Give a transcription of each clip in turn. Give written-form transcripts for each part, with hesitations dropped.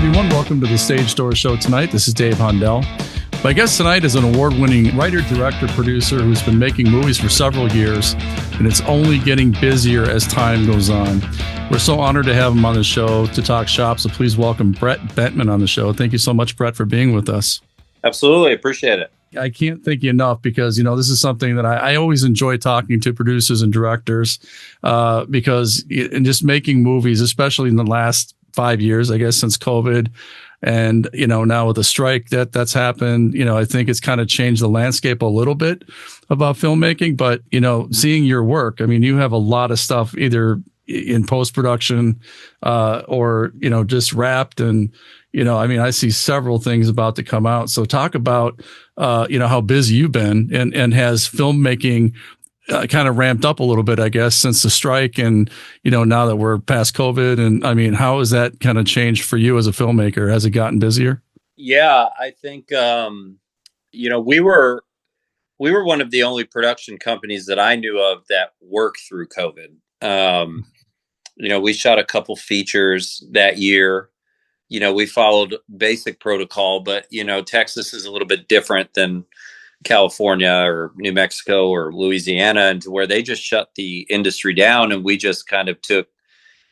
everyone. Welcome to the Stage Door Show tonight. This is Dave Hondel. My guest tonight is an award-winning writer, director, producer who's been making movies for several years, and it's only getting busier as time goes on. We're so honored to have him on the show to talk shop, so please welcome Brett Bentman on the show. Thank you so much, Brett, for being with us. Absolutely. Appreciate it. I can't thank you enough because, this is something that I always enjoy talking to producers and directors because in just making movies, especially in the last 5 years, I guess, since COVID, and, now with the strike that's happened, I think it's kind of changed the landscape a little bit about filmmaking. But, seeing your work, I mean, you have a lot of stuff either in post-production or, just wrapped. And, I see several things about to come out. So talk about, how busy you've been and has filmmaking kind of ramped up a little bit, I guess, since the strike and, now that we're past COVID. And I mean, how has that kind of changed for you as a filmmaker? Has it gotten busier? Yeah, I think, we were one of the only production companies that I knew of that worked through COVID. We shot a couple features that year. We followed basic protocol, but, Texas is a little bit different than California or New Mexico or Louisiana, and to where they just shut the industry down. And we just kind of took,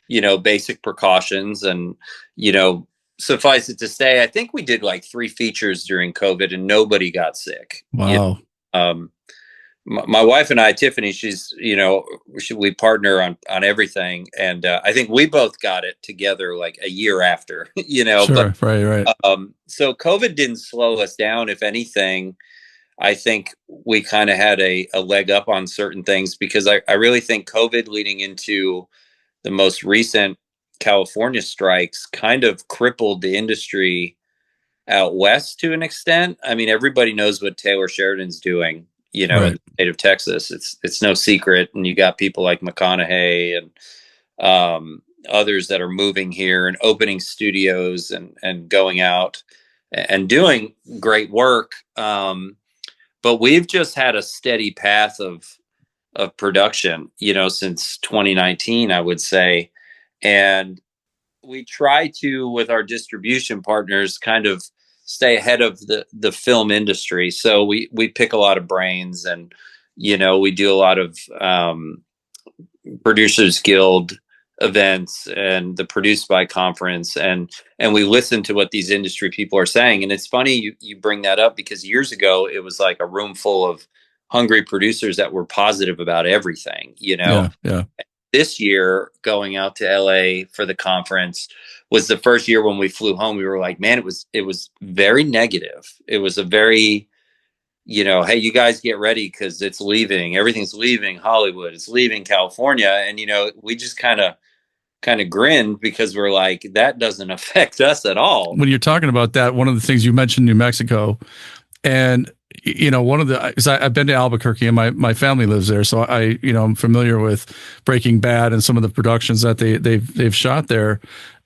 basic precautions and, suffice it to say, I think we did like 3 features during COVID and nobody got sick. Wow. My wife and I, Tiffany, she's, we partner on everything. And I think we both got it together like a year after, Sure, but, right. So COVID didn't slow us down. If anything, I think we kind of had a leg up on certain things because I really think COVID leading into the most recent California strikes kind of crippled the industry out west to an extent. I mean, everybody knows what Taylor Sheridan's doing, Right. in the state of Texas. It's no secret. And you got people like McConaughey and others that are moving here and opening studios and going out and doing great work. But we've just had a steady path of production, since 2019, I would say. And we try to, with our distribution partners, kind of stay ahead of the film industry. So we pick a lot of brains and, we do a lot of Producers Guild events and the Produced By conference. And we listen to what these industry people are saying. And it's funny you bring that up because years ago, it was like a room full of hungry producers that were positive about everything, Yeah. This year, going out to LA for the conference was the first year when we flew home. We were like, man, it was very negative. It was a very, hey, you guys get ready because it's leaving. Everything's leaving Hollywood. It's leaving California. And, we just kind of grinned because we're like, that doesn't affect us at all. When you're talking about that, one of the things you mentioned, New Mexico, and I've been to Albuquerque and my family lives there, so I'm familiar with Breaking Bad and some of the productions that they've shot there,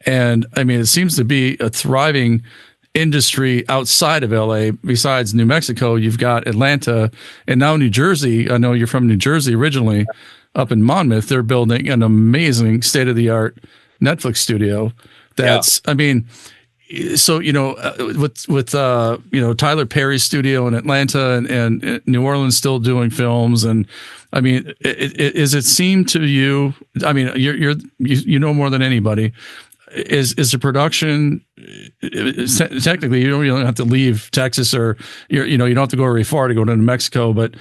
and I mean it seems to be a thriving industry outside of LA. Besides New Mexico, you've got Atlanta and now New Jersey. I know you're from New Jersey originally. Up in Monmouth, they're building an amazing state-of-the-art Netflix studio. That's, yeah. I mean, so with Tyler Perry's studio in Atlanta and New Orleans still doing films, and I mean, is it seem to you? I mean, you know more than anybody. Is the production technically you don't have to leave Texas or you don't have to go very far to go to New Mexico, but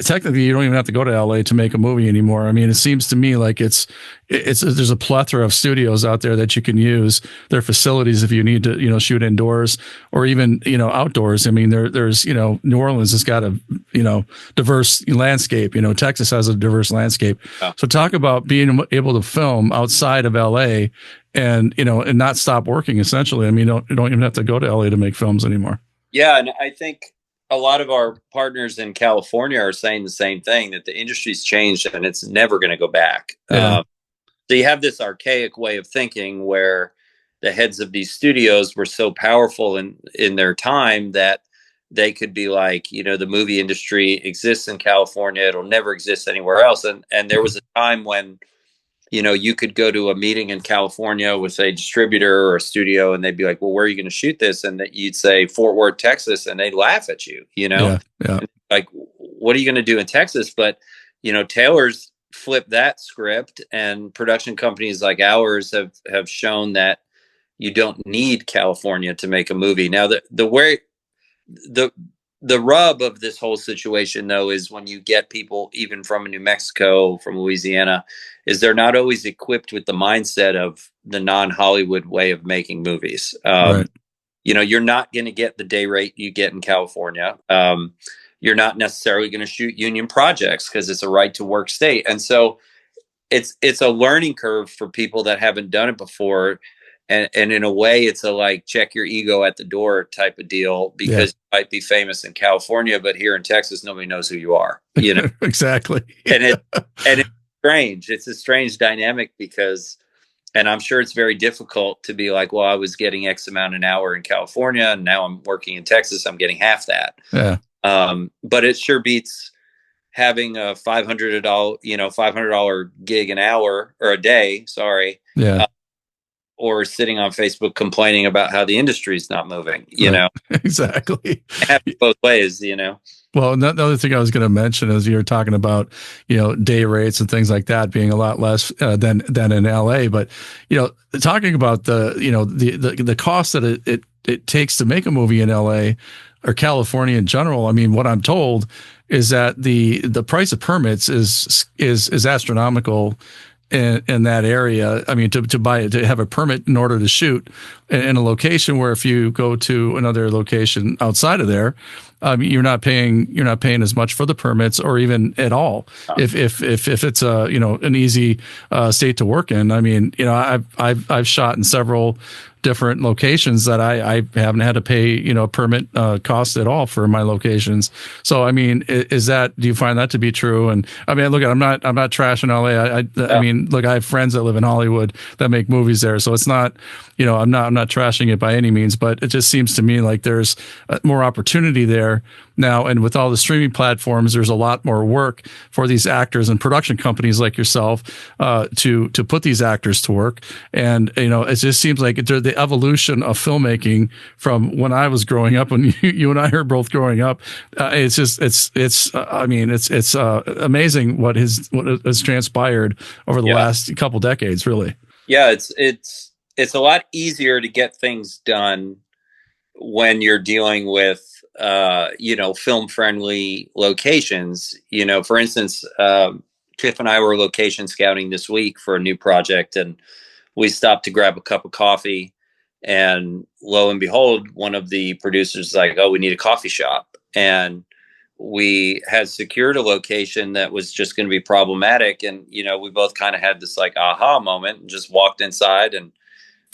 technically you don't even have to go to LA to make a movie anymore. I mean, it seems to me like it's there's a plethora of studios out there that you can use their facilities if you need to, shoot indoors or even, outdoors. I mean, there's, New Orleans has got a, diverse landscape, Texas has a diverse landscape. Yeah. So talk about being able to film outside of LA and, and not stop working essentially. I mean, you don't even have to go to LA to make films anymore. Yeah. And I think a lot of our partners in California are saying the same thing, that the industry's changed and it's never going to go back. Yeah. So you have this archaic way of thinking where the heads of these studios were so powerful in their time that they could be like, the movie industry exists in California. It'll never exist anywhere else. And there was a time when, you could go to a meeting in California with a distributor or a studio, and they'd be like, well, where are you going to shoot this? And that you'd say Fort Worth, Texas, and they'd laugh at you, Yeah. Yeah. And like, what are you going to do in Texas? But, Taylor's flipped that script, and production companies like ours have shown that you don't need California to make a movie. Now, the rub of this whole situation, though, is when you get people even from New Mexico, from Louisiana, is they're not always equipped with the mindset of the non-Hollywood way of making movies. Right. You're not going to get the day rate you get in California. You're not necessarily going to shoot union projects because it's a right to work state. And so it's a learning curve for people that haven't done it before. And in a way, it's a like check your ego at the door type of deal, because you might be famous in California, but here in Texas, nobody knows who you are. Exactly. And it's strange. It's a strange dynamic because, and I'm sure it's very difficult to be like, well, I was getting X amount an hour in California, and now I'm working in Texas, I'm getting half that. Yeah. But it sure beats having a $500 gig an hour or a day. Sorry. Yeah. Or sitting on Facebook complaining about how the industry is not moving, know? Exactly. It happens both ways, Well, the other thing I was going to mention is you're talking about, day rates and things like that being a lot less than in LA. But, talking about the cost that it takes to make a movie in LA or California in general. I mean, what I'm told is that the price of permits is astronomical in that area. I mean, to have a permit in order to shoot in a location where if you go to another location outside of there, you're not paying as much for the permits or even at all. If it's an easy state to work in. I mean, I've shot in several different locations that I haven't had to pay, permit costs at all for my locations. So, I mean, do you find that to be true? And I mean, look, I'm not trashing LA. I mean, look, I have friends that live in Hollywood that make movies there. So it's not, I'm not trashing it by any means, but it just seems to me like there's more opportunity there now. And with all the streaming platforms, there's a lot more work for these actors and production companies like yourself to put these actors to work. And, it just seems like the evolution of filmmaking from when I was growing up, when you and I are both growing up, it's amazing what has transpired over the last couple decades, really. Yeah, it's a lot easier to get things done when you're dealing with film friendly locations. For instance, Tiff and I were location scouting this week for a new project, and we stopped to grab a cup of coffee, and lo and behold, one of the producers is like, oh, we need a coffee shop. And we had secured a location that was just going to be problematic. And, we both kind of had this like aha moment and just walked inside and,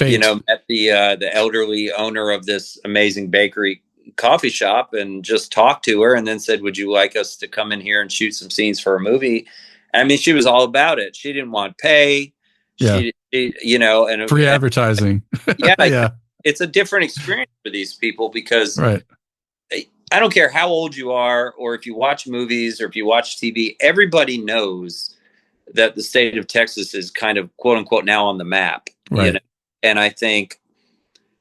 met the elderly owner of this amazing bakery coffee shop and just talked to her, and then said, would you like us to come in here and shoot some scenes for a movie? I mean, she was all about it. She didn't want pay. Yeah. And free advertising. Yeah. Yeah. It's a different experience for these people because right. I don't care how old you are, or if you watch movies or if you watch TV, everybody knows that the state of Texas is kind of quote unquote now on the map. Right. And I think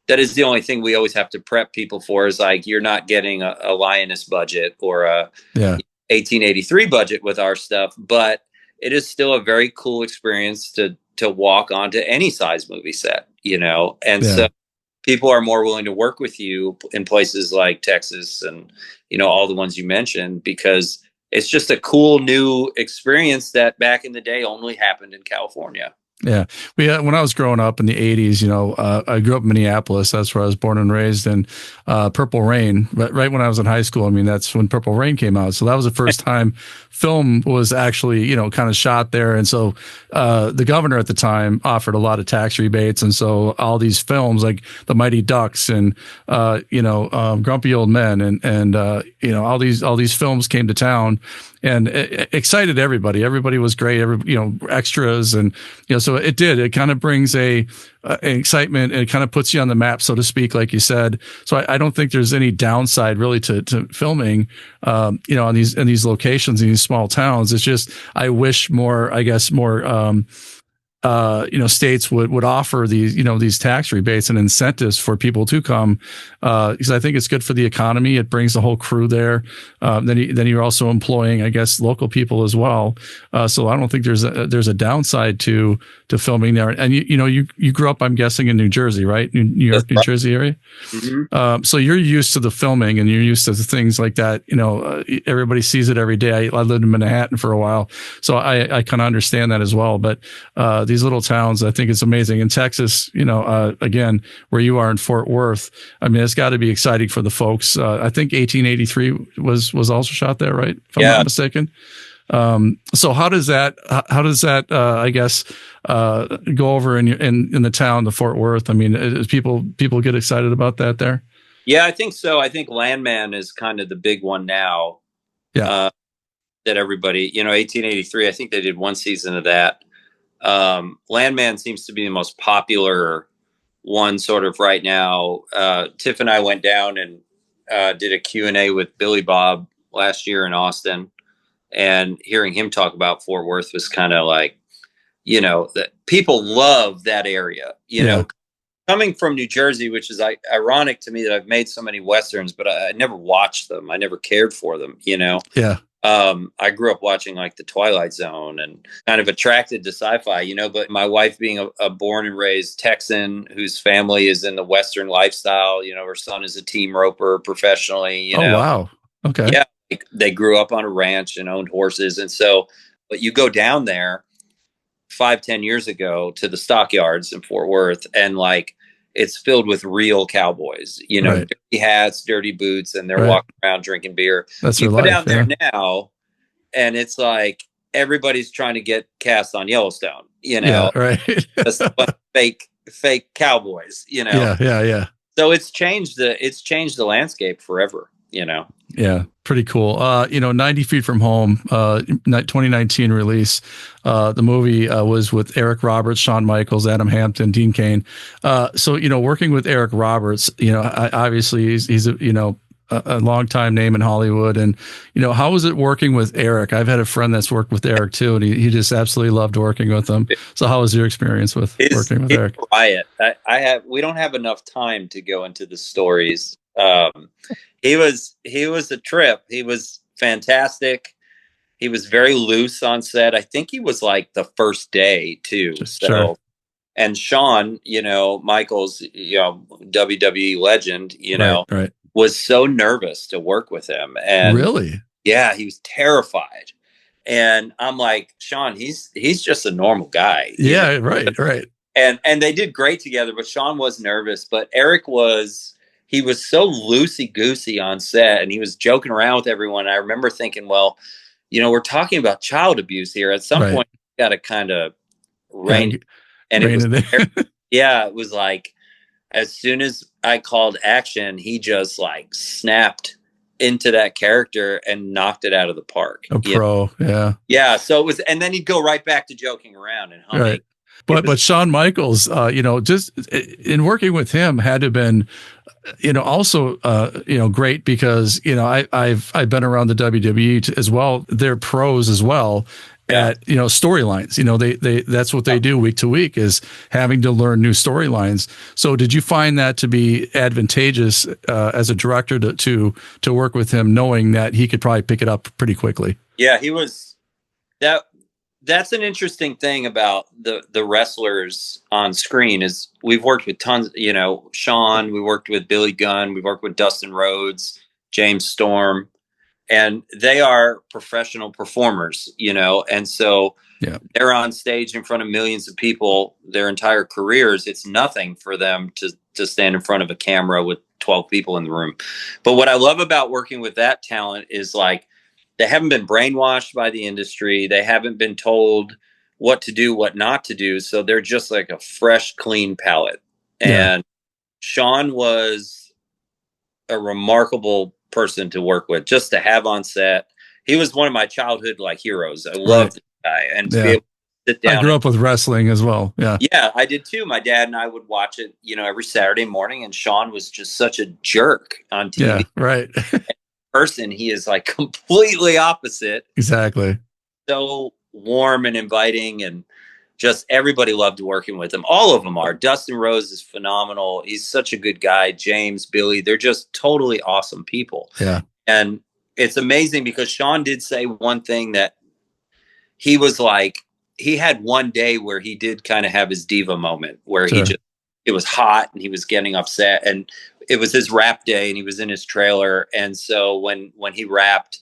that is the only thing we always have to prep people for, is like, you're not getting a Lioness budget or a 1883 budget with our stuff, but it is still a very cool experience to walk onto any size movie set, and so people are more willing to work with you in places like Texas and, all the ones you mentioned, because it's just a cool new experience that back in the day only happened in California. Yeah. When I was growing up in the 80s, I grew up in Minneapolis. That's where I was born and raised. And Purple Rain, right when I was in high school, I mean, that's when Purple Rain came out. So that was the first time film was actually, kind of shot there. And so the governor at the time offered a lot of tax rebates. And so all these films like The Mighty Ducks and, Grumpy Old Men and all these films came to town. And it excited everybody. Everybody was great. Extras and so it kind of brings an excitement, and it kind of puts you on the map, so to speak, like you said. So I don't think there's any downside really to filming, in these locations in these small towns. It's just I wish more states would offer these, these tax rebates and incentives for people to come, because I think it's good for the economy. It brings the whole crew there. Then you're also employing, I guess, local people as well. So I don't think there's a downside to filming there. And you grew up, I'm guessing, in New Jersey, right? New York, New Jersey area. Mm-hmm. So you're used to the filming and you're used to the things like that. Everybody sees it every day. I lived in Manhattan for a while, so I kind of understand that as well. But these little towns, I think it's amazing. In Texas, again, where you are in Fort Worth, I mean, it's got to be exciting for the folks. I think 1883 was also shot there, right? If I'm not mistaken. So how does that I guess go over in the town, the Fort Worth? I mean, is people get excited about that there? Yeah, I think so. I think Landman is kind of the big one now. Yeah. That everybody, 1883, I think they did one season of that. Landman seems to be the most popular one sort of right now. Tiff and I went down and did a Q&A with Billy Bob last year in Austin, and hearing him talk about Fort Worth was kind of like, that people love that area, coming from New Jersey, which is ironic to me that I've made so many Westerns, but I never watched them. I never cared for them, Yeah. I grew up watching like the Twilight Zone and kind of attracted to sci-fi, but my wife being a born and raised Texan whose family is in the Western lifestyle, her son is a team roper professionally, Oh, wow. Okay. Yeah. They grew up on a ranch and owned horses. And so, but you go down there 5-10 years ago to the stockyards in Fort Worth, and like, it's filled with real cowboys, Right. dirty hats, dirty boots, and they're walking around drinking beer. That's you their go life, down there now, and it's like everybody's trying to get cast on Yellowstone, Yeah, right. just a bunch of fake cowboys, Yeah. So it's changed the landscape forever, Yeah, pretty cool. 90 Feet from Home, 2019 release. The movie was with Eric Roberts, Shawn Michaels, Adam Hampton, Dean Cain. So working with Eric Roberts, obviously he's a long time name in Hollywood. And, how was it working with Eric? I've had a friend that's worked with Eric too, and he just absolutely loved working with him. So how was your experience with working with Eric? Riot. We don't have enough time to go into the stories. He was a trip. He was fantastic. He was very loose on set. I think he was like the first day too. Sure. And Shawn, Michaels, WWE legend, right. was so nervous to work with him. And really? Yeah, he was terrified. And I'm like, Shawn, he's just a normal guy. Yeah, right. And they did great together, but Shawn was nervous. But Eric was so loosey-goosey on set, and he was joking around with everyone. I remember thinking, well, we're talking about child abuse here. At some point, you got to kind of rein. And it was, it was like, as soon as I called action, he just like snapped into that character and knocked it out of the park. A pro, yeah. Yeah, so it was, and then he'd go right back to joking around and humming. Right. But Shawn Michaels, just in working with him had to have been, also, great because, I've been around the WWE as well. They're pros as well at, storylines. That's what they do week to week, is having to learn new storylines. So did you find that to be advantageous as a director to work with him, knowing that he could probably pick it up pretty quickly? Yeah, he was That's an interesting thing about the wrestlers on screen is we've worked with tons, Shawn, we worked with Billy Gunn, we worked with Dustin Rhodes, James Storm, and they are professional performers, and so they're on stage in front of millions of people their entire careers. It's nothing for them to stand in front of a camera with 12 people in the room. But what I love about working with that talent is like, they haven't been brainwashed by the industry. They haven't been told what to do, what not to do. So they're just like a fresh, clean palette. And Shawn was a remarkable person to work with, just to have on set. He was one of my childhood heroes. I loved this guy, and to be able to sit down. I grew up with wrestling as well. Yeah, I did too. My dad and I would watch it, every Saturday morning. And Shawn was just such a jerk on TV. Yeah, right. Person, he is like completely opposite. Exactly. So warm and inviting, and just everybody loved working with him. All of them are. Dustin Rose is phenomenal. He's such a good guy. James, Billy, they're just totally awesome people. Yeah. And it's amazing because Sean did say one thing that he was like, he had one day where he did kind of have his diva moment where Sure. it was hot and he was getting upset, and it was his rap day and he was in his trailer. And so when he rapped,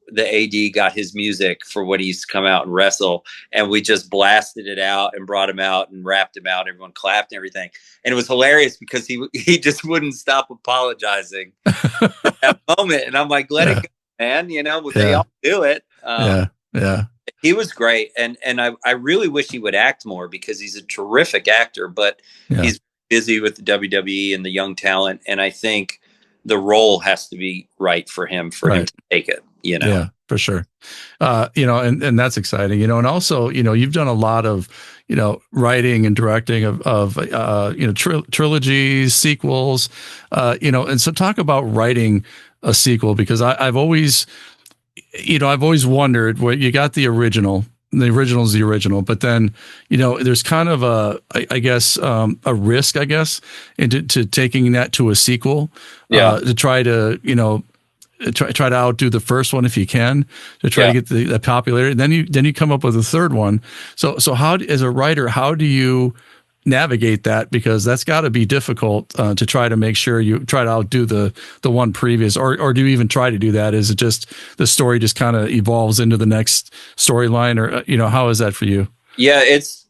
the AD got his music for when he used to come out and wrestle, and we just blasted it out and brought him out and rapped him out. Everyone clapped and everything. And it was hilarious because he just wouldn't stop apologizing at that moment. And I'm like, let it go, man. You know, they all do it. Yeah. He was great. And I really wish he would act more because he's a terrific actor, but he's busy with the WWE and the young talent. And I think the role has to be right for him him to take it, you know? Yeah, for sure. You know, and that's exciting, you know, and also, you know, you've done a lot of, you know, writing and directing of you know, trilogies, sequels, you know, and so talk about writing a sequel, because I've always, you know, I've always wondered where you got the original. The original is the original, but then, you know, there's kind of I guess, a risk, I guess, into taking that to a sequel, to try to, you know, try to outdo the first one if you can, to try to get the popularity. Then you come up with a third one. So how, as a writer, how do you navigate that? Because that's got to be difficult to try to make sure you try to outdo the one previous, or do you even try to do that? Is it just the story just kind of evolves into the next storyline, or you know, how is that for you? Yeah, it's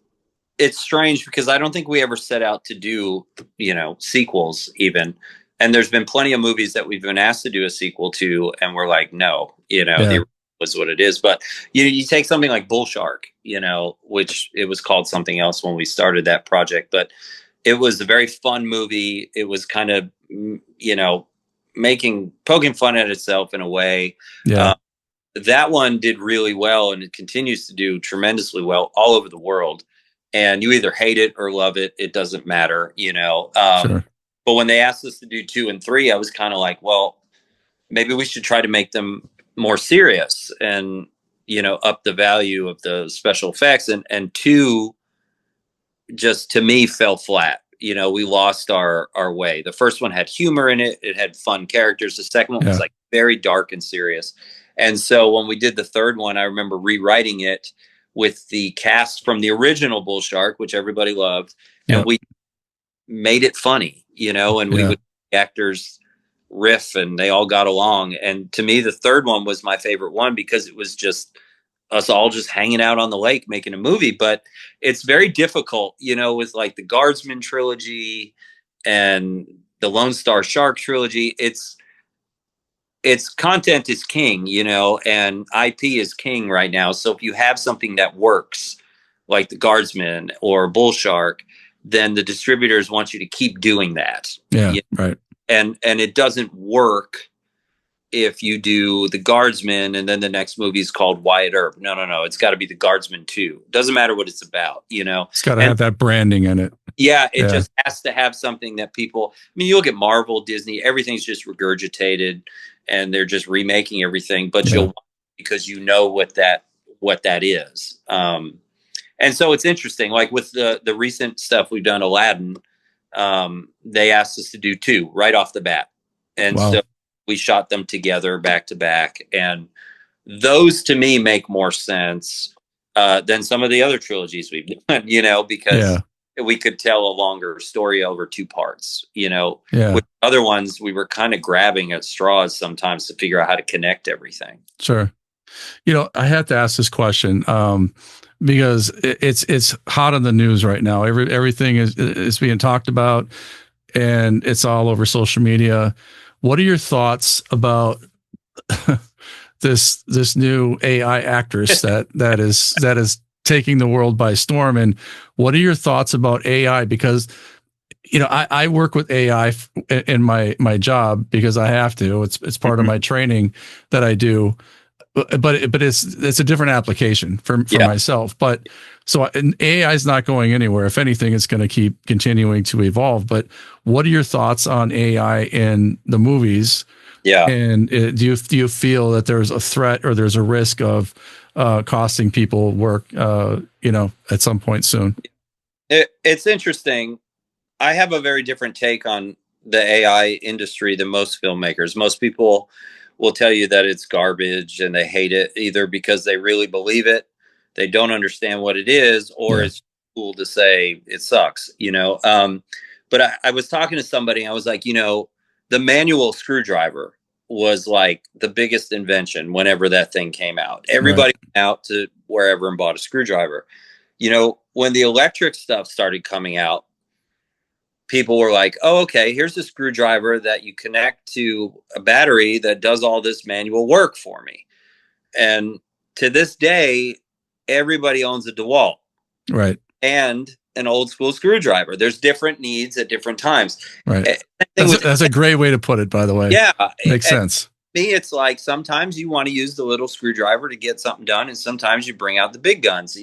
strange because I don't think we ever set out to do, you know, sequels even. And there's been plenty of movies that we've been asked to do a sequel to, and we're like, no, you know, the was what it is. But you take something like Bull Shark, you know, which it was called something else when we started that project, but it was a very fun movie. It was kind of, you know, poking fun at itself in a way. That one did really well, and it continues to do tremendously well all over the world. And you either hate it or love it. It doesn't matter, you know. But when they asked us to do 2 and 3, I was kind of like, well, maybe we should try to make them more serious and, you know, up the value of the special effects. And 2 just, to me, fell flat. You know, we lost our way. The first one had humor in it. It had fun characters. The second one was like very dark and serious. And so when we did the third one, I remember rewriting it with the cast from the original Bull Shark, which everybody loved. And we made it funny, you know, and we would actors riff and they all got along. And to me, the third one was my favorite one because it was just us all just hanging out on the lake making a movie. But it's very difficult, you know, with like the Guardsman trilogy and the Lone Star Shark trilogy. It's content is king, you know, and IP is king right now. So if you have something that works like the Guardsman or Bull Shark, then the distributors want you to keep doing that. Right. And it doesn't work if you do the Guardsman and then the next movie is called Wyatt Earp. No. It's got to be the Guardsman 2. Doesn't matter what it's about, you know. It's got to have that branding in it. Yeah, it just has to have something that people, I mean, you look at Marvel, Disney, everything's just regurgitated and they're just remaking everything, but you'll watch it because you know what that is. And so it's interesting, like with the recent stuff we've done, Aladdin, they asked us to do 2 right off the bat. And so we shot them together back to back. And those to me make more sense than some of the other trilogies we've done, you know, because we could tell a longer story over 2 parts, you know. With other ones, we were kind of grabbing at straws sometimes to figure out how to connect everything. Sure. You know, I had to ask this question because it's hot on the news right now. Everything is being talked about, and it's all over social media. What are your thoughts about this new AI actress that is taking the world by storm? And what are your thoughts about AI? Because, you know, I work with AI in my job because I have to. It's part of my training that I do. But it's a different application for myself. But so AI is not going anywhere. If anything, it's going to keep continuing to evolve. But what are your thoughts on AI in the movies? And do you feel that there's a threat or there's a risk of costing people work, at some point soon. It's interesting. I have a very different take on the AI industry than most filmmakers. Most people will tell you that it's garbage and they hate it either because they really believe it, they don't understand what it is, or it's cool to say it sucks, But I was talking to somebody, I was like, the manual screwdriver was like the biggest invention whenever that thing came out. Everybody went out to wherever and bought a screwdriver. When the electric stuff started coming out, people were like, oh, okay, here's a screwdriver that you connect to a battery that does all this manual work for me. And to this day, everybody owns a DeWalt. Right. And an old school screwdriver. There's different needs at different times. Right. That's a great way to put it, by the way. Yeah. Makes sense. Me, it's like sometimes you want to use the little screwdriver to get something done, and sometimes you bring out the big guns,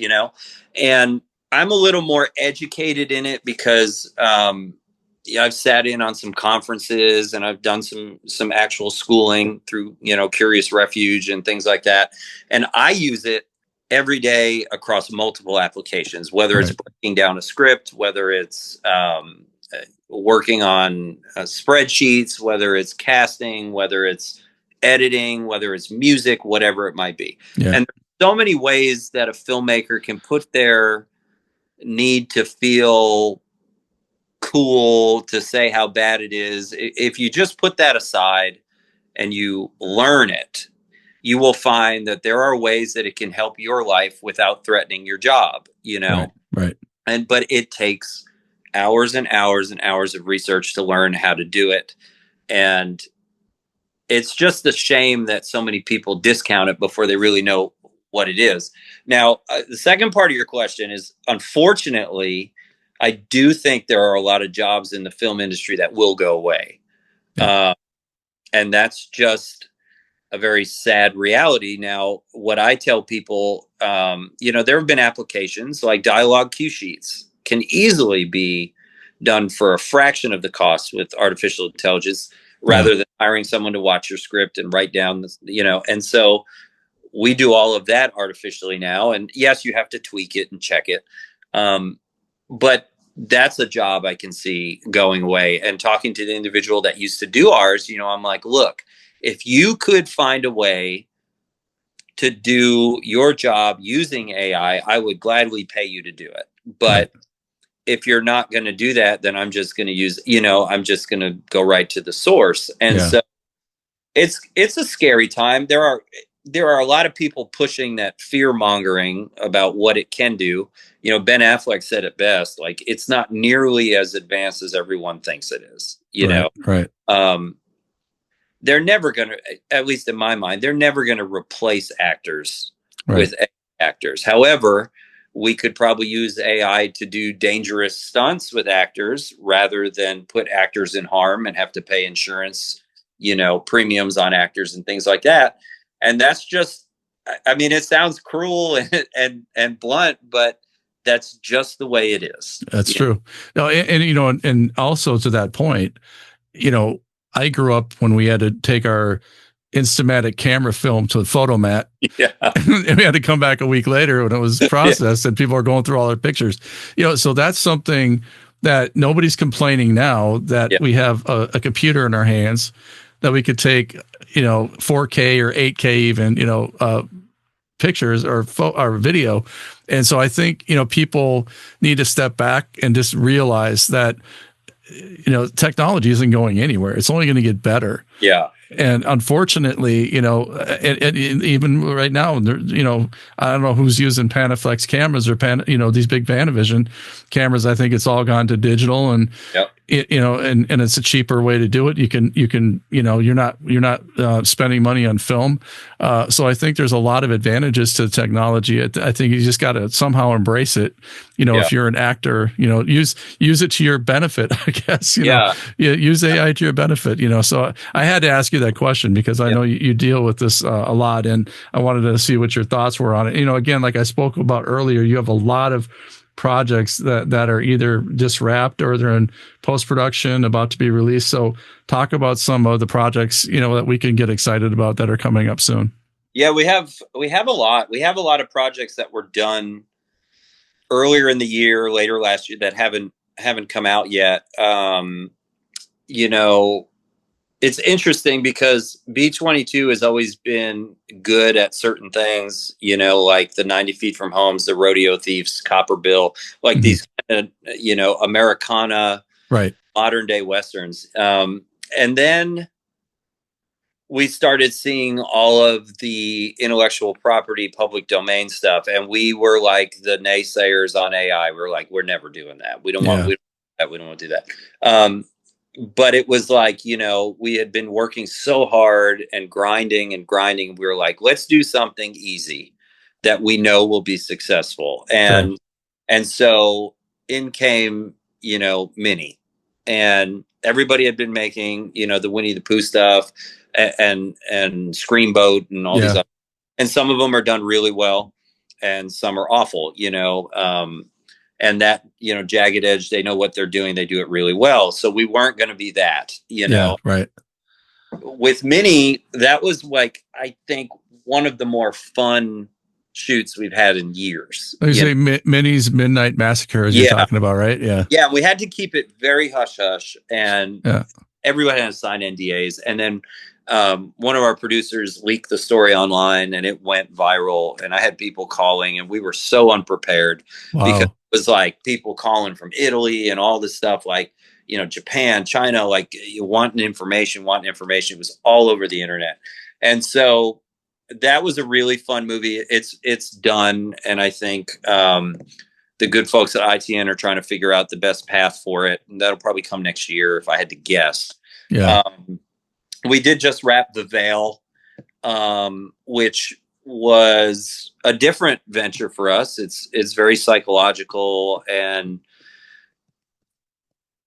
and I'm a little more educated in it because I've sat in on some conferences and I've done some actual schooling through, Curious Refuge and things like that. And I use it every day across multiple applications, whether it's breaking down a script, whether it's working on spreadsheets, whether it's casting, whether it's editing, whether it's music, whatever it might be. Yeah. And there's so many ways that a filmmaker can put their need to feel cool, to say how bad it is. If you just put that aside and you learn it, you will find that there are ways that it can help your life without threatening your job, Right. But it takes hours and hours and hours of research to learn how to do it. And it's just a shame that so many people discount it before they really know what it is. Now, the second part of your question is, unfortunately, I do think there are a lot of jobs in the film industry that will go away. Yeah. And that's just a very sad reality. Now, what I tell people, there have been applications like dialogue cue sheets can easily be done for a fraction of the cost with artificial intelligence rather than hiring someone to watch your script and write down and so we do all of that artificially now. And yes, you have to tweak it and check it. But that's a job I can see going away. And talking to the individual that used to do ours, I'm like, look, if you could find a way to do your job using AI, I would gladly pay you to do it. But if you're not going to do that, then I'm just going to use, I'm just going to go right to the source. And so it's a scary time. There are a lot of people pushing that fear mongering about what it can do. Ben Affleck said it best, like, it's not nearly as advanced as everyone thinks it is, Right. They're never going to, at least in my mind, they're never going to replace actors with actors. However, we could probably use AI to do dangerous stunts with actors rather than put actors in harm and have to pay insurance, premiums on actors and things like that. And that's just, I mean, it sounds cruel and blunt, but that's just the way it is. That's true. No, and also to that point, I grew up when we had to take our Instamatic camera film to the photomat. Yeah. And we had to come back a week later when it was processed and people are going through all their pictures. So that's something that nobody's complaining now that we have a computer in our hands that we could take, 4K or 8K even, pictures or video. And so I think, people need to step back and just realize that, technology isn't going anywhere. It's only going to get better. Yeah. And unfortunately, and even right now, I don't know who's using Panaflex cameras or these big Panavision cameras. I think it's all gone to digital, and and it's a cheaper way to do it. You can you're not spending money on film. So I think there's a lot of advantages to technology. I think you just got to somehow embrace it. If you're an actor, use it to your benefit. I guess use AI to your benefit. So I had to ask you that question because I know you deal with this a lot, and I wanted to see what your thoughts were on it. Again, like I spoke about earlier, you have a lot of projects that are either just wrapped or they're in post-production about to be released. So talk about some of the projects, that we can get excited about that are coming up soon. Yeah, we have a lot. We have a lot of projects that were done earlier in the year, later last year, that haven't come out yet. You know, it's interesting because B-22 has always been good at certain things, like the 90 Feet from Homes, the Rodeo Thieves, Copper Bill, like Mhm. these kind of, Americana Right. modern day Westerns. And then we started seeing all of the intellectual property, public domain stuff, and we were like the naysayers on AI. We were like, we're never doing that. Yeah. We don't want to do that. But it was like, we had been working so hard and grinding and grinding. We were like, let's do something easy that we know will be successful. Sure. And so in came, Mini, and everybody had been making, the Winnie the Pooh stuff and Screamboat and all these Yeah. other, and some of them are done really well and some are awful, and that, Jagged Edge, they know what they're doing, they do it really well, so we weren't going to be that, Yeah. Right. with Mini. That was like, I think, one of the more fun shoots we've had in years, Like you say, Minnie's Midnight Massacre, as you're yeah. talking about, right? Yeah. Yeah, we had to keep it very hush hush, and Yeah. everybody had to sign NDAs. And then one of our producers leaked the story online, and it went viral. And I had people calling, and we were so unprepared because Wow. it was like people calling from Italy and all this stuff, like, Japan, China, like, you wanting information, wanting information. It was all over the internet, and so that was a really fun movie. It's done, and I think. The good folks at ITN are trying to figure out the best path for it. And that'll probably come next year, if I had to guess. Yeah. We did just wrap The Veil, which was a different venture for us. It's very psychological, and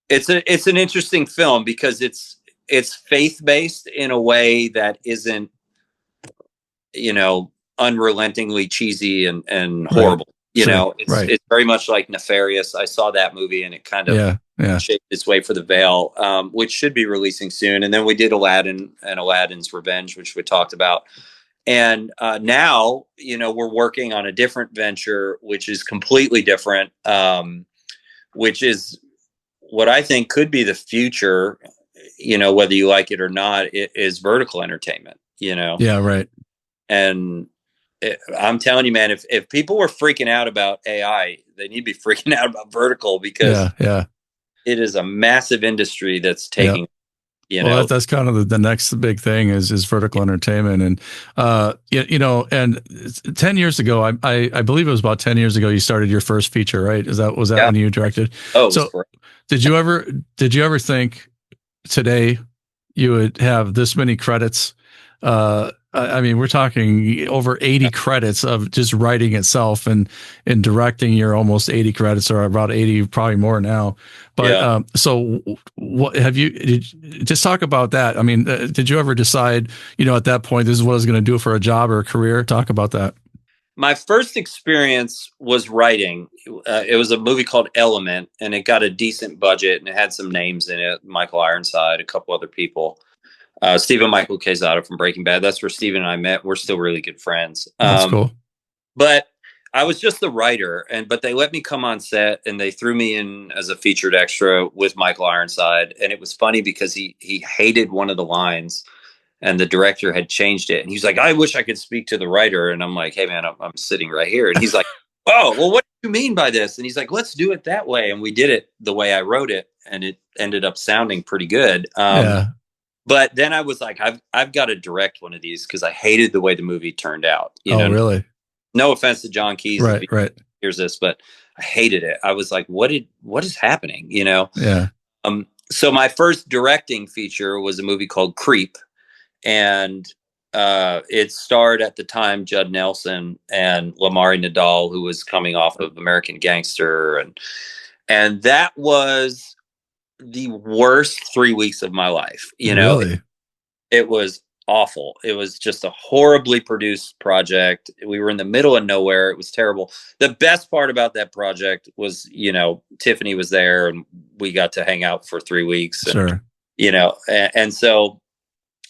it's an interesting film because it's faith based in a way that isn't, unrelentingly cheesy and Right. horrible. Sure. Right. It's very much like Nefarious. I saw that movie, and it kind of Yeah. Yeah. shaped its way for The Veil, which should be releasing soon. And then we did Aladdin and Aladdin's Revenge, which we talked about. And now, we're working on a different venture, which is completely different, which is what I think could be the future, whether you like it or not. It is vertical entertainment, Yeah. Right. and I'm telling you, man, if people were freaking out about AI, they need to be freaking out about vertical, because Yeah. Yeah. it is a massive industry that's Yeah. taking, Well, that's kind of the next big thing is vertical entertainment, and and 10 years ago, I believe it was about 10 years ago, you started your first feature, right? Was that yeah. when you directed? Oh, it was So great. did you ever think today you would have this many credits? I mean, we're talking over 80 credits of just writing itself, and directing, you're almost 80 credits, or about 80, probably more now. But Yeah. so what just talk about that? I mean, did you ever decide, at that point, this is what I was going to do for a job or a career? Talk about that. My first experience was writing. It was a movie called Element, and it got a decent budget, and it had some names in it: Michael Ironside, a couple other people. Stephen Michael Quezada from Breaking Bad. That's where Stephen and I met. We're still really good friends. That's cool. But I was just the writer, but they let me come on set, and they threw me in as a featured extra with Michael Ironside. And it was funny because he hated one of the lines, and the director had changed it. And he's like, "I wish I could speak to the writer." And I'm like, "Hey man, I'm sitting right here." And he's like, "Oh, well, what do you mean by this?" And he's like, "Let's do it that way." And we did it the way I wrote it, and it ended up sounding pretty good. Yeah. But then I was like, I've got to direct one of these, because I hated the way the movie turned out. Oh, really? No offense to John Keyes, Right. Right. here's this, but I hated it. I was like, what is happening? Yeah. So my first directing feature was a movie called Creep, and it starred at the time Judd Nelson and Lamari Nadal, who was coming off of American Gangster, and that was the worst 3 weeks of my life. Really? It was awful. It was just a horribly produced project. We were in the middle of nowhere. It was terrible. The best part about that project was, Tiffany was there, and we got to hang out for 3 weeks. And, Sure. and so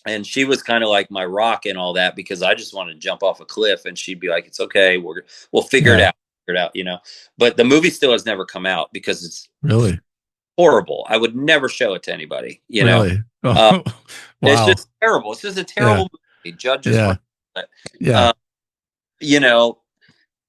And she was kind of like my rock and all that, because I just wanted to jump off a cliff, and she'd be like, "It's okay, we'll figure it Yeah. out, you know." But the movie still has never come out because it's Really? horrible. I would never show it to anybody, you know. Really? Uh, Oh, it's wow. just terrible. It's just a Yeah. terrible movie. Judges Yeah. were, Yeah. uh, you know.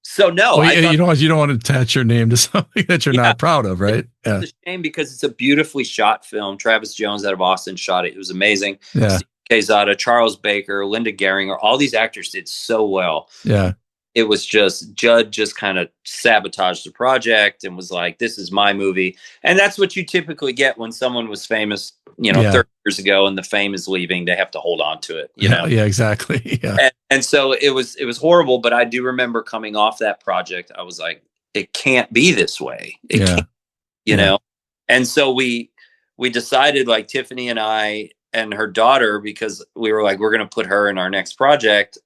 So no, Well, I thought, you don't want to attach your name to something that you're yeah, not proud of, right? Yeah. it's a shame because it's a beautifully shot film. Travis Jones out of Austin shot it. It was amazing. Yeah. Steve Quezada, Charles Baker, Linda Geringer, all these actors did so well. Yeah. It was just Judd just kind of sabotaged the project and was like, "This is my movie," and that's what you typically get when someone was famous, you know, Yeah. 30 years ago, and the fame is leaving. They have to hold on to it, you know. Yeah, exactly. Yeah. And so it was horrible. But I do remember coming off that project, I was like, "It can't be this way. It Yeah. can't," you Yeah. know. And so we decided, like Tiffany and I and her daughter, because we were like, we're going to put her in our next project.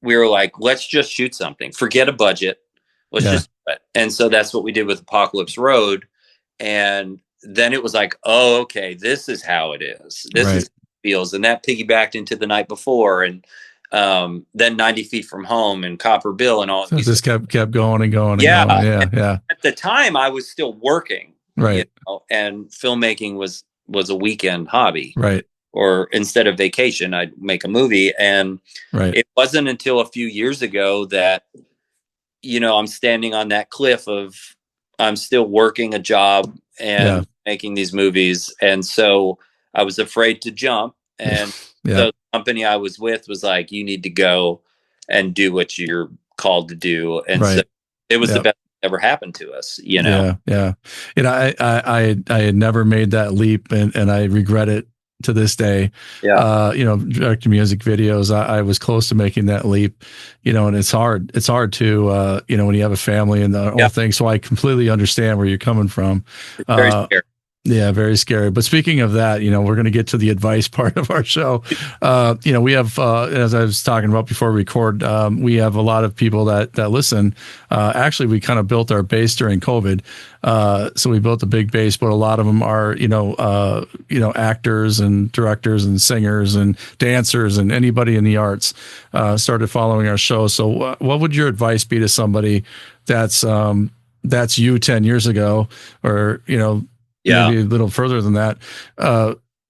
We were like, let's just shoot something. Forget a budget. Let's Yeah. just do it. And so that's what we did with Apocalypse Road. And then it was like, oh, okay, this is how it is. This Right. is how it feels. And that piggybacked into The Night Before, and then 90 Feet from Home and Copper Bill and all. So it just kept going and going and Yeah. going. Yeah. And Yeah. at the time, I was still working, Right. you know, and filmmaking was a weekend hobby. Right. Or instead of vacation, I'd make a movie. And Right. it wasn't until a few years ago that, you know, I'm standing on that cliff of, I'm still working a job and making these movies. And so I was afraid to jump. And the company I was with was like, you need to go and do what you're called to do. And so it was the best that ever happened to us, you know? Yeah. You know, I had never made that leap, and I regret it to this day. Yeah. You know, directing music videos, I was close to making that leap, you know, and it's hard to, you know, when you have a family and the whole thing. So I completely understand where you're coming from. It's very scary. Yeah, very scary. But speaking of that, you know, we're going to get to the advice part of our show. You know, we have, as I was talking about before we record, we have a lot of people that listen. Actually, we kind of built our base during COVID. So we built a big base, but a lot of them are, you know, actors and directors and singers and dancers and anybody in the arts started following our show. So what would your advice be to somebody that's you 10 years ago, or, you know, maybe a little further than that.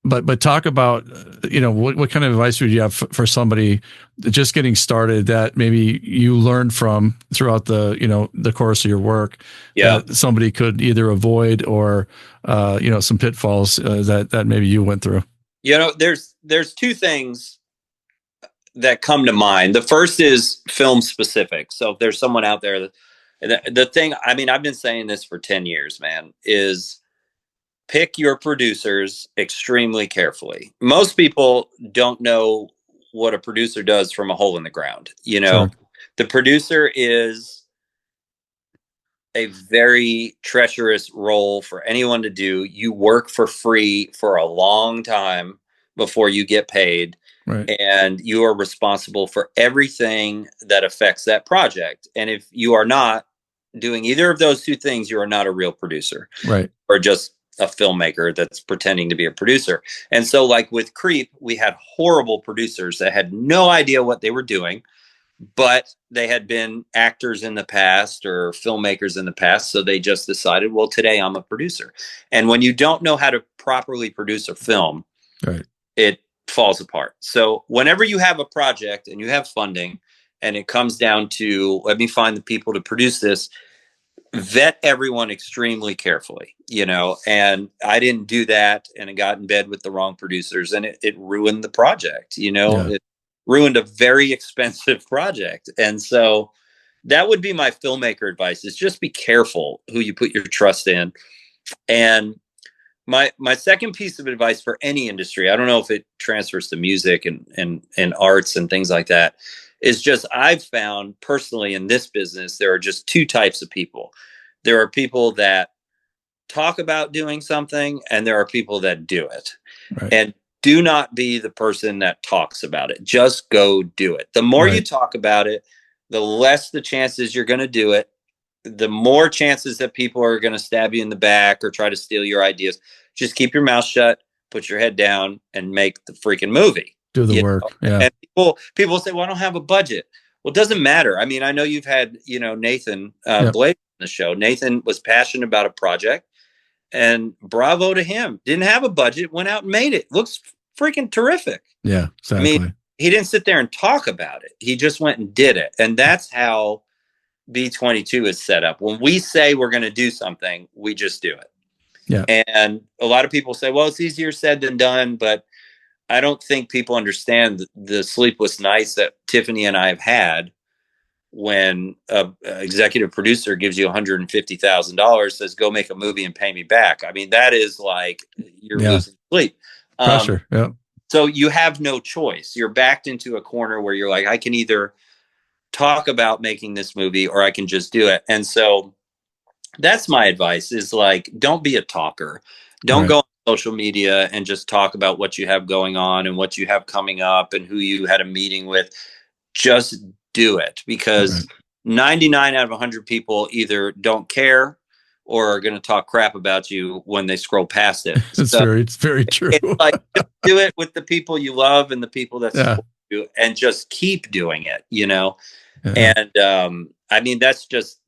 But talk about, you know, what kind of advice would you have for somebody just getting started that maybe you learned from throughout the, you know, the course of your work, that somebody could either avoid or, you know, some pitfalls that maybe you went through? You know, there's two things that come to mind. The first is film specific. So if there's someone out there, the thing, I mean, I've been saying this for 10 years, man, is pick your producers extremely carefully. Most people don't know what a producer does from a hole in the ground. You know, the producer is a very treacherous role for anyone to do. You work for free for a long time before you get paid. Right. And you are responsible for everything that affects that project. And if you are not doing either of those two things, you are not a real producer. Right. Or just a filmmaker that's pretending to be a producer. And so, like with Creep, we had horrible producers that had no idea what they were doing, but they had been actors in the past or filmmakers in the past. So they just decided, well, today I'm a producer. And when you don't know how to properly produce a film, it falls apart. So whenever you have a project and you have funding and it comes down to, let me find the people to produce this, vet everyone extremely carefully, you know. And I didn't do that, and I got in bed with the wrong producers, and it ruined the project, you know. It ruined a very expensive project. And so that would be my filmmaker advice, is just be careful who you put your trust in. And my second piece of advice for any industry, I don't know if it transfers to music and arts and things like that, is just, I've found personally in this business, there are just two types of people. There are people that talk about doing something, and there are people that do it. And do not be the person that talks about it. Just go do it. The more you talk about it, the less the chances you're going to do it. The more chances that people are going to stab you in the back or try to steal your ideas. Just keep your mouth shut. put your head down and make the freaking movie. Do the work. Yeah. And people say, well, I don't have a budget. Well, it doesn't matter. I mean, I know you've had, Nathan Blake on the show. Nathan was passionate about a project, and bravo to him. Didn't have a budget, went out and made it. Looks freaking terrific. Yeah, exactly. I mean, he didn't sit there and talk about it. He just went and did it. And that's how B22 is set up. When we say we're going to do something, we just do it. Yeah. And a lot of people say, well, it's easier said than done, but I don't think people understand the sleepless nights that Tiffany and I have had when a executive producer gives you $150,000, says, go make a movie and pay me back. I mean, that is like you're losing sleep. Pressure. Yeah. So you have no choice. You're backed into a corner where you're like, I can either talk about making this movie or I can just do it. And so that's my advice, is like, don't be a talker. Don't go on social media and just talk about what you have going on and what you have coming up and who you had a meeting with. Just do it, because 99 out of 100 people either don't care or are going to talk crap about you when they scroll past it. It's very true. It's like, just do it with the people you love and the people that support you, and just keep doing it, And I mean, that's just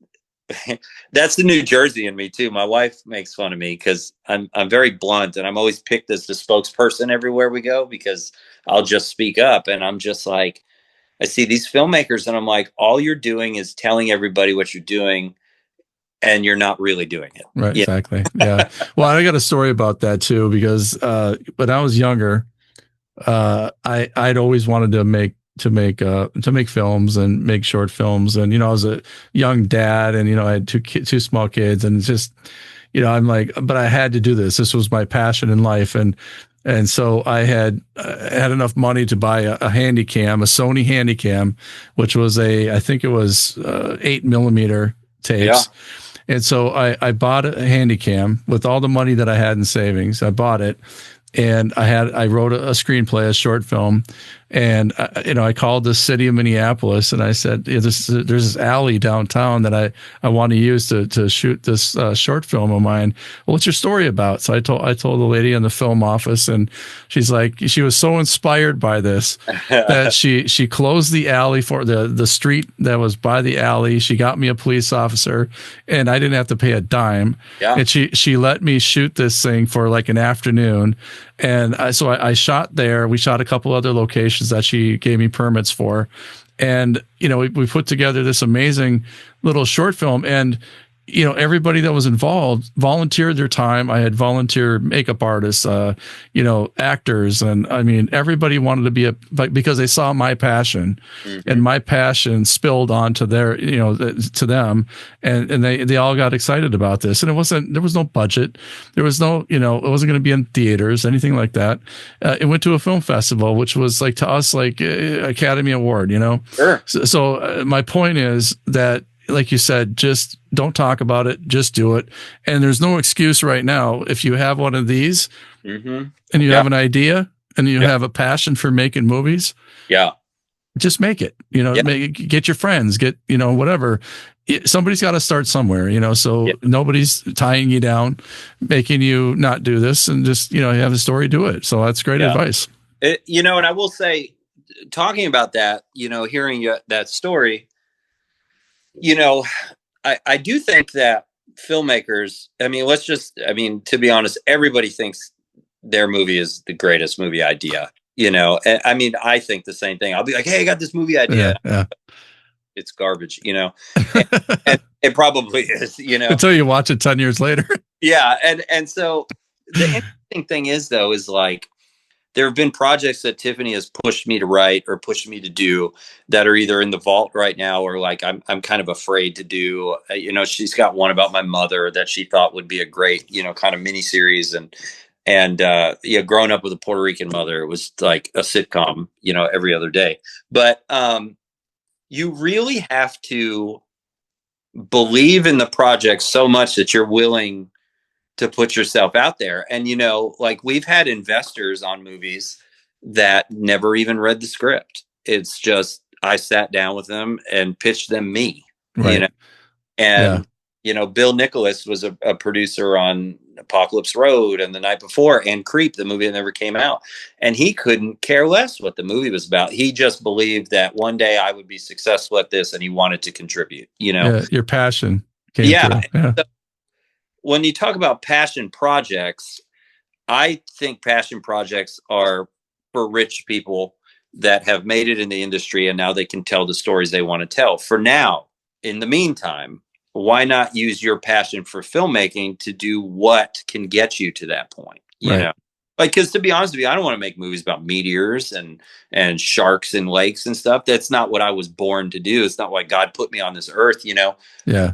that's the New Jersey in me too. My wife makes fun of me because I'm very blunt, and I'm always picked as the spokesperson everywhere we go, because I'll just speak up, and I'm just like, I see these filmmakers and I'm like, all you're doing is telling everybody what you're doing, and you're not really doing it. Right. Exactly. Yeah. Well, I got a story about that too, because when I was younger, I'd always wanted to make films and make short films. And, I was a young dad, and, I had two small kids, and it's just, I'm like, but I had to do this. This was my passion in life. And so I had enough money to buy a Handycam, a Sony Handycam, which was I think it was 8mm tapes. Yeah. And so I bought a Handycam with all the money that I had in savings. I bought it, and I wrote a screenplay, a short film. And, I called the city of Minneapolis, and I said, there's this alley downtown that I want to use to shoot this short film of mine. Well, what's your story about? So I told the lady in the film office, and she's like, she was so inspired by this that she closed the alley for the street that was by the alley. She got me a police officer, and I didn't have to pay a dime. Yeah. And she let me shoot this thing for like an afternoon. And so I shot there. We shot a couple other locations that she gave me permits for. And, we put together this amazing little short film. And, everybody that was involved volunteered their time. I had volunteer makeup artists, actors. And I mean, everybody wanted to be because they saw my passion, and my passion spilled onto their, to them. And they all got excited about this. And there was no budget. There was no, it wasn't going to be in theaters, anything like that. It went to a film festival, which was like, to us, like Academy Award, Sure. So my point is that, like you said, just don't talk about it, just do it. And there's no excuse right now. If you have one of these and you have an idea and you have a passion for making movies, just make it, get your friends, get, whatever. Somebody's got to start somewhere, so nobody's tying you down, making you not do this, and just, you have a story, do it. So that's great advice. And I will say, talking about that, hearing that story, I do think that filmmakers, to be honest, everybody thinks their movie is the greatest movie idea, I think the same thing. I'll be like, hey, I got this movie idea. Yeah. It's garbage, and it probably is, until you watch it 10 years later. Yeah. And so the interesting thing is, though, is like, there have been projects that Tiffany has pushed me to write or pushed me to do that are either in the vault right now, or like I'm kind of afraid to do. She's got one about my mother that she thought would be a great, kind of mini series, and growing up with a Puerto Rican mother, it was like a sitcom, every other day. But you really have to believe in the project so much that you're willing to put yourself out there. And, like, we've had investors on movies that never even read the script. It's just, I sat down with them and pitched them me, right. And, Bill Nicholas was a producer on Apocalypse Road and the night before, and Creep, the movie that never came out. And he couldn't care less what the movie was about. He just believed that one day I would be successful at this, and he wanted to contribute, you know? Yeah, your passion came through. Yeah. So when you talk about passion projects, I think passion projects are for rich people that have made it in the industry, and now they can tell the stories they want to tell. For now, in the meantime, why not use your passion for filmmaking to do what can get you to that point? You know, like, because to be honest with you, I don't want to make movies about meteors and sharks and lakes and stuff. That's not what I was born to do. It's not why God put me on this earth, you know? Yeah.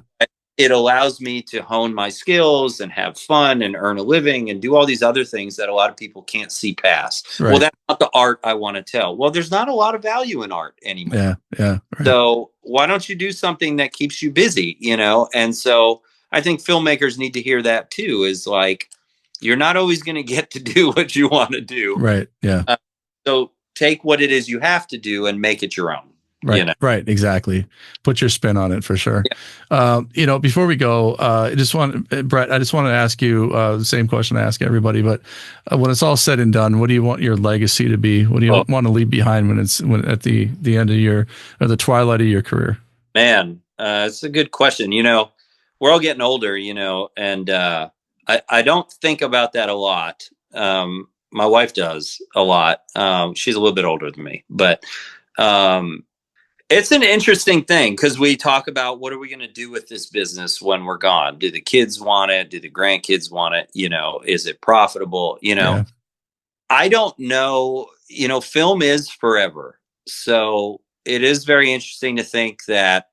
It allows me to hone my skills and have fun and earn a living and do all these other things that a lot of people can't see past. Well, that's not the art I want to tell. Well, there's not a lot of value in art anymore. Yeah. Yeah. Right. So why don't you do something that keeps you busy, you know? And so I think filmmakers need to hear that too, is like, you're not always going to get to do what you want to do. Right. Yeah. So take what it is you have to do and make it your own. Right. You know? Right. Exactly. Put your spin on it for sure. Yeah. You know, before we go, Brett, I just want to ask you the same question I ask everybody, but when it's all said and done, what do you want your legacy to be? What do you want to leave behind when at the end of your, or the twilight of your career? Man, it's a good question. You know, we're all getting older, you know, and I don't think about that a lot. My wife does a lot. She's a little bit older than me, but it's an interesting thing because we talk about what are we going to do with this business when we're gone? Do the kids want it? Do the grandkids want it? You know, is it profitable? You know, I don't know. You know, film is forever. So it is very interesting to think that,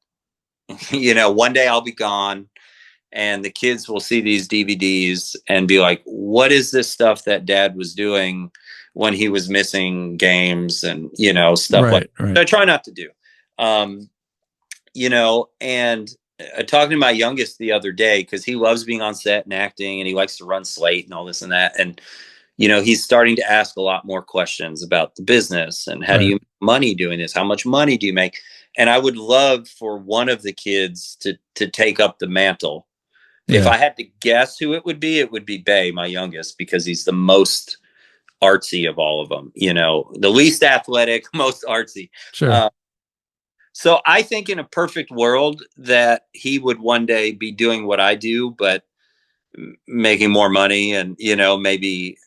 you know, one day I'll be gone and the kids will see these DVDs and be like, what is this stuff that Dad was doing when he was missing games and, you know, stuff like that. I try not to do. You know, and talking to my youngest the other day, because he loves being on set and acting and he likes to run slate and all this and that. And, you know, he's starting to ask a lot more questions about the business and how do you make money doing this? How much money do you make? And I would love for one of the kids to take up the mantle. If I had to guess who it would be Bay, my youngest, because he's the most artsy of all of them, you know, the least athletic, most artsy. Sure. So I think in a perfect world that he would one day be doing what I do, but making more money and, you know, maybe,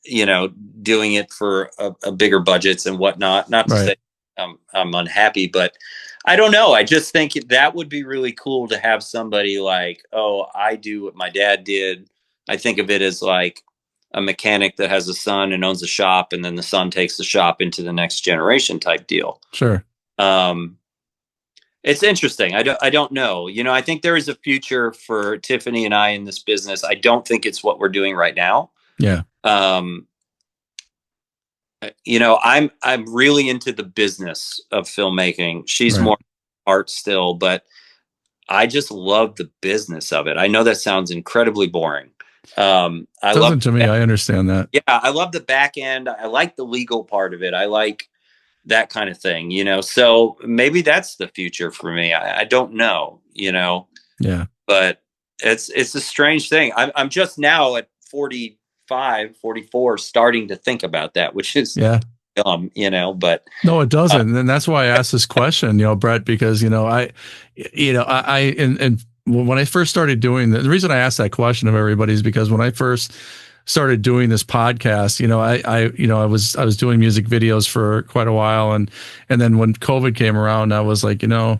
you know, doing it for a bigger budgets and whatnot. Not to say I'm unhappy, but I don't know. I just think that would be really cool to have somebody like, oh, I do what my dad did. I think of it as like a mechanic that has a son and owns a shop, and then the son takes the shop into the next generation type deal. Sure. It's interesting. I don't know. You know, I think there is a future for Tiffany and I in this business. I don't think it's what we're doing right now. Yeah. You know, I'm really into the business of filmmaking. She's more art still, but I just love the business of it. I know that sounds incredibly boring. I understand that. Yeah, I love the back end. I like the legal part of it. I like that kind of thing, you know. So maybe that's the future for me. I don't know, you know. Yeah. But it's a strange thing. I'm just now at 45, 44 starting to think about that, which is you know, but no, it doesn't. And that's why I asked this question, you know, Brett, because, you know, when I first started doing the reason I asked that question of everybody is because when I first started doing this podcast, you know, I was doing music videos for quite a while. And then when COVID came around, I was like, you know,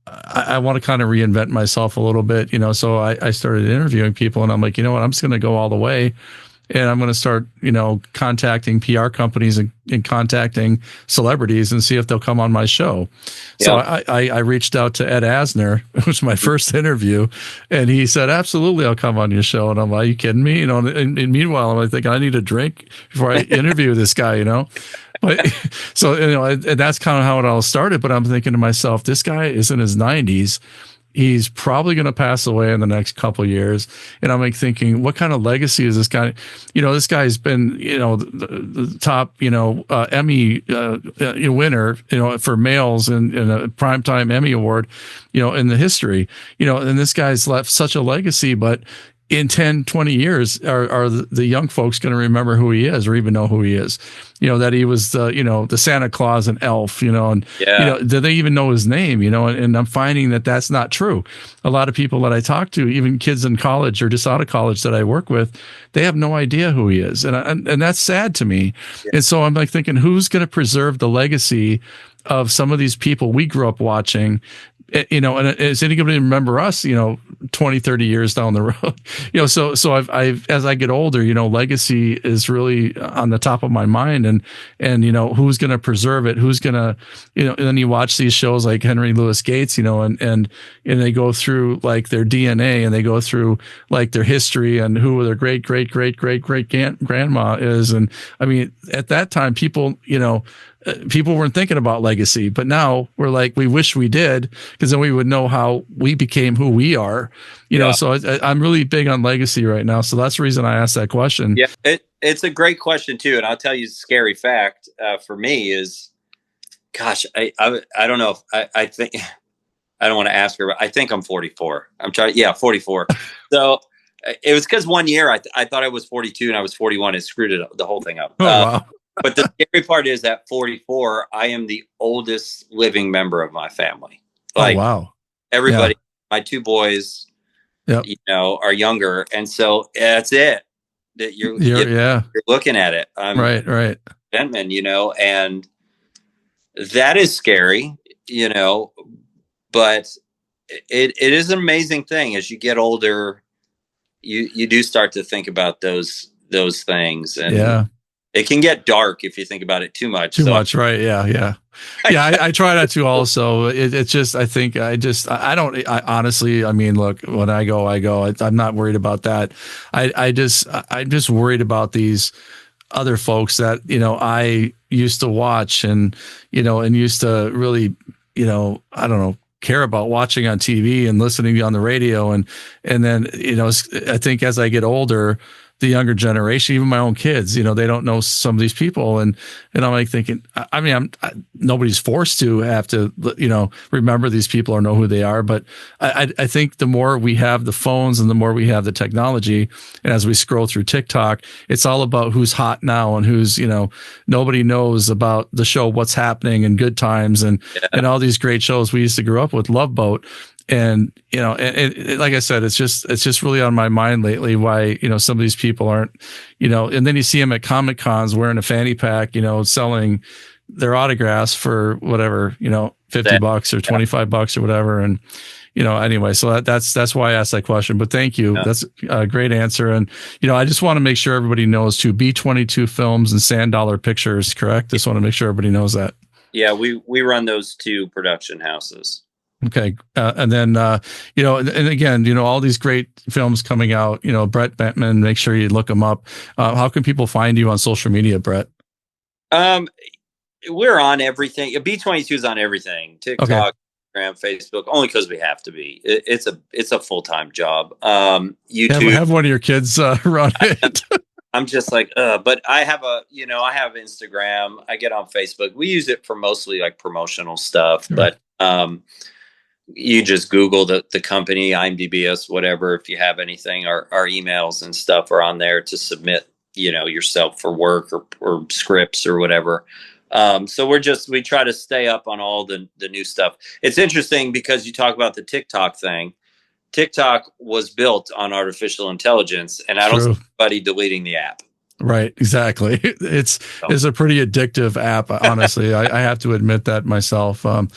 I want to kind of reinvent myself a little bit, you know, so I started interviewing people and I'm like, you know what, I'm just going to go all the way. And I'm going to start, you know, contacting PR companies and contacting celebrities and see if they'll come on my show. Yeah. So I reached out to Ed Asner, which was my first interview, and he said, absolutely, I'll come on your show. And I'm like, are you kidding me? You know, and meanwhile, I'm like, thinking I need a drink before I interview this guy, you know? But so, you know, and that's kind of how it all started. But I'm thinking to myself, this guy is in his 90s. He's probably going to pass away in the next couple of years. And I'm like thinking, what kind of legacy is this guy? You know, this guy's been, you know, the top, you know, Emmy winner, you know, for males in a primetime Emmy award, you know, in the history, you know, and this guy's left such a legacy, but in 10, 20 years, are the young folks going to remember who he is or even know who he is? That he was the Santa Claus and elf, and, do they even know his name, and I'm finding that that's not true. A lot of people that I talk to, even kids in college or just out of college that I work with, they have no idea who he is. And that's sad to me. Yeah. And so I'm like thinking, who's going to preserve the legacy of some of these people we grew up watching? And is anybody remember us, 20, 30 years down the road, so I've, as I get older, legacy is really on the top of my mind, and who's going to preserve it? Who's going to, and then you watch these shows like Henry Louis Gates, and they go through like their DNA, and they go through like their history and who their great grandma is. And I mean, at that time, people weren't thinking about legacy, but now we're like, we wish we did, because then we would know how we became who we are, so I'm really big on legacy right now. So that's the reason I asked that question. Yeah. It's a great question too. And I'll tell you a scary fact for me is, gosh, I don't know. I think, I don't want to ask her, but I think I'm 44. 44. So it was because one year I thought I was 42 and I was 41. It screwed the whole thing up. Oh, wow. But the scary part is at 44, I am the oldest living member of my family. Like, oh, wow. Everybody, my two boys, are younger. And so that's it. That you're looking at it. Right. Bentman, and that is scary, but it is an amazing thing. As you get older, you do start to think about those things. And it can get dark if you think about it too much. Right? Yeah. I try not to. Also, it's just I think I honestly, I mean, look, when I go. I'm not worried about that. I'm just worried about these other folks that I used to watch and and used to really I don't know, care about watching on TV and listening on the radio, and then I think as I get older, the younger generation, even my own kids, they don't know some of these people. And I'm like thinking, I mean, nobody's forced to have to, remember these people or know who they are. But I think the more we have the phones and the more we have the technology, and as we scroll through TikTok, it's all about who's hot now and who's, nobody knows about the show, What's Happening and Good Times and all these great shows we used to grow up with, Love Boat. And, and like I said, it's just really on my mind lately why, some of these people aren't, and then you see them at Comic Cons wearing a fanny pack, selling their autographs for whatever, $50 or $25 or whatever. And, anyway, so that's why I asked that question, but thank you. Yeah. That's a great answer. And, I just want to make sure everybody knows too, B22 Films and Sand Dollar Pictures, correct? Just want to make sure everybody knows that. Yeah. We run those two production houses. Okay. And then, and again, all these great films coming out, Brett Bentman, make sure you look him up. How can people find you on social media, Brett? We're on everything. B22 is on everything. TikTok, Instagram, Facebook, only because we have to be. It's a full-time job. YouTube. Have one of your kids run it. I'm just like, but I have I have Instagram. I get on Facebook. We use it for mostly like promotional stuff, but, you just Google the company, IMDb us, whatever. If you have anything, our emails and stuff are on there to submit, yourself for work or scripts or whatever. So we try to stay up on all the new stuff. It's interesting because you talk about the TikTok thing. TikTok was built on artificial intelligence, and I don't see anybody deleting the app. Right, exactly. It's a pretty addictive app, honestly. I have to admit that myself. A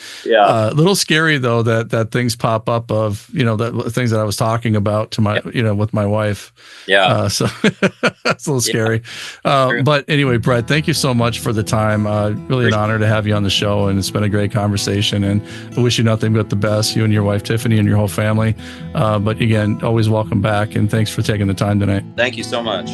little scary though that things pop up of the things that I was talking about to my with my wife. So that's a little scary. But anyway, Brett, thank you so much for the time. Really an honor to have you on the show, and it's been a great conversation. And I wish you nothing but the best, you and your wife Tiffany and your whole family. But again, always welcome back, and thanks for taking the time tonight. Thank you so much.